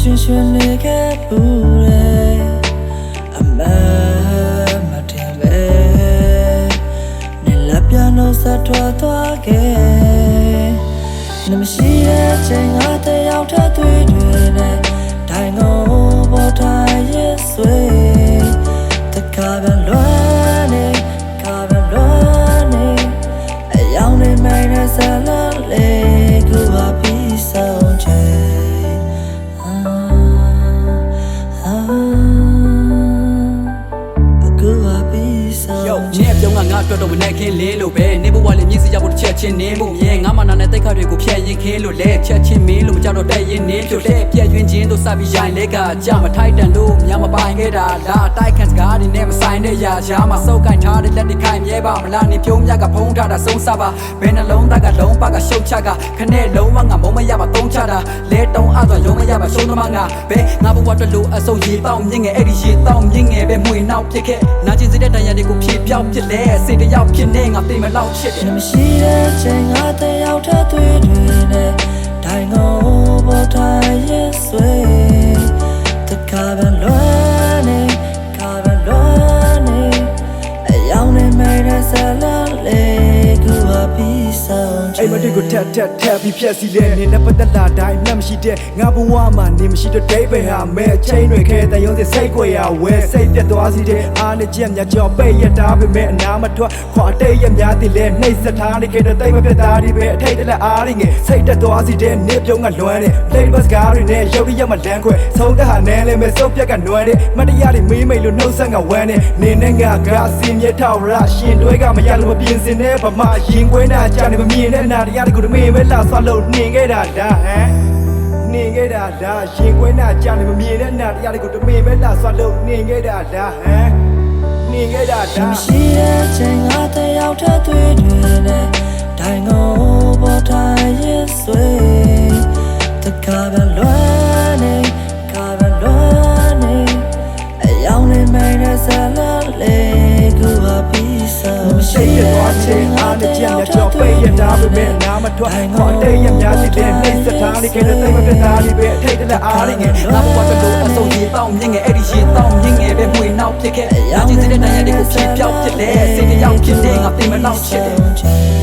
ရှင်ရှင်နေခဲ့ဘူးလေအမမတင်ပဲနေလက်ပြနှုတ်ဆက်ထွက်သွားခဲ့နှမရှိတဲ့ချိန်ငါတယောက်ထပ်တွေ့တွေ့နဲ့ဒိုင်ငုံပေါ်တိုင်းရဲ့ဆွေတကားပြန်လွမ်းနေကားပြန်လွမ်းနေအယောင်နေမိုင်းနဲ့ဆက်လက်လေးကူပါပြီးဆုံးချေနေပြုံးကငါအတွက်တော့မနိုင်ခင်လေးလို့ပဲနေဘဝလေးမြည်စီကြဖို့တစ်ချက်ချင်းနေမှုမြဲငါမနာနဲ့တိတ်ခါတွေကိုဖျက်ရင်ခင်းလို့လဲချက်ချင်းမင်းလို့မကြောက်တော့တဲ့ရင်နေဖြိုလဲပြက်ရွင်ချင်းတို့စပြီးရိုင်လဲကကြမထိုက်တန်လို့မြမပိုင်ခဲ့တာလားတိုက်ခန့်စကားတွေနဲ့မဆိုင်တဲ့ရာရှားမှာစုပ်ကင်ထားတဲ့လက်တွေခိုင်မြဲပါမလားနေပြုံးမြကဖုံးထားတာဆုံးစားပါဘယ်နှလုံးသားကလုံးပါကရှုတ်ချကခနဲ့လုံးဝငါမုံမရပါသုံးချတာလဲတုံးအသွားရုံမရပါရှုံးသမားငါဘဲငါဘဝအတွက်လို့အစုံရေတောင်းမြင့်ငယ်အဲ့ဒီရေတောင်းမြင့်ငယ်ပဲမှွေနောက်ဖြစ်ခဲ့နာကျင်စေတဲ့တရားတွေကိုဖြေပြောင်းဖြစ်လဲစေတယောက်ဖြစ်နေငါသိမလောက်ချစ်တယ်မရှိတဲ့ချိန်ငါတယောက်ထပ်တွေ့တွေ့နဲ့ဒိုင်ငုံပေါ်တိုင်းရဲ့ဆွေတကားပြန်လွမ်းနေကားပြန်လွမ်းနေအယောင်နေမိုင်းနဲ့ဆက်လက်လေးကူပါပြီးဆုံးချေအိမ်မတွေကိုထက်ပြီးဖြက်စီလဲနေနဲ့ပတ်သက်လာတိုင်းမှမရှိတဲ့ငါဘဝမှာနေမရှိတဲ့ဒိတ်ပဲဟာမဲချင်းတွေခဲတယုံစစိတ်ကိုရဝဲစိတ်ပြတ်သွားစီတဲ့အားနဲ့ချက်များကြော်ပိတ်ရတာပဲမဲအနာမထွက်ခွာတိတ်ရများတည်လဲနှိမ့်စထားနေခဲ့တဲ့တိတ်မပြတ်သားဒီပဲအထိတ်တလက်အားရငယ်စိတ်တက်သွားစီတဲ့နေပြုံးကလွမ်းတဲ့ play bus ကားတွေနဲ့ရုပ်ရမလန်းခွဲဆုံးတဲ့ဟာနဲ့လဲမဲစုပ်ပြက်ကနွယ်တဲ့မတရားတွေမေးမိတ်လို့နှုတ်ဆက်ငါဝမ်းတဲ့နေနဲ့ငါကစင်မြထောက်ရရှင်တွေကမရလို့မပြင်းစင်တဲ့ဗမာရင်ခွဲနာကြနေမမြင်တဲ့နာတရားတွေကိုတမေပဲလာဆွလို့နှင်ခဲ့တာဒါဟမ်နှင်ခဲ့တာဒါရင်ခွဲနာကြနေမမြင်တဲ့နာတရားတွေကိုတမေပဲလာဆွလို့နှင်ခဲ့တာဒါဟမ်နှင်ခဲ့တာဒါမရှိတဲ့ချိန်ငါတယောက်ထပ်တွေ့တွေ့နဲ့ဒိုင်ငုံပေါ်တိုင်းရဲ့ဆွေတကားပြန်လွမ်းနေကားပြန်လွမ်းနေအယောင်နေမိုင်းနဲ့ဆက်လက်လေးကူပါပြီးဆုံးရှိတဲ့သွားချင်းအားနဲ့ကြံ့ကြော်ပိတ်ရတာပဲမဲနာမထွက်ခွာတိတ်ရများတည်လဲနှိမ့်စထားနေခဲ့တဲ့တိတ်မပြတ်သားဒီပဲအထိတ်တလက်အားရငယ်ငါဘဝအတွက်လို့အစုံရေတောင်းမြင့်ငယ်အဲ့ဒီရေတောင်းမြင့်ငယ်ပဲမှွေနောက်ဖြစ်ခဲ့နာကျင်စေတဲ့တရားတွေကိုဖြေပြောင်းဖြစ်လဲစေတယောက်ဖြစ်နေငါသိမလောက်ချစ်တယ်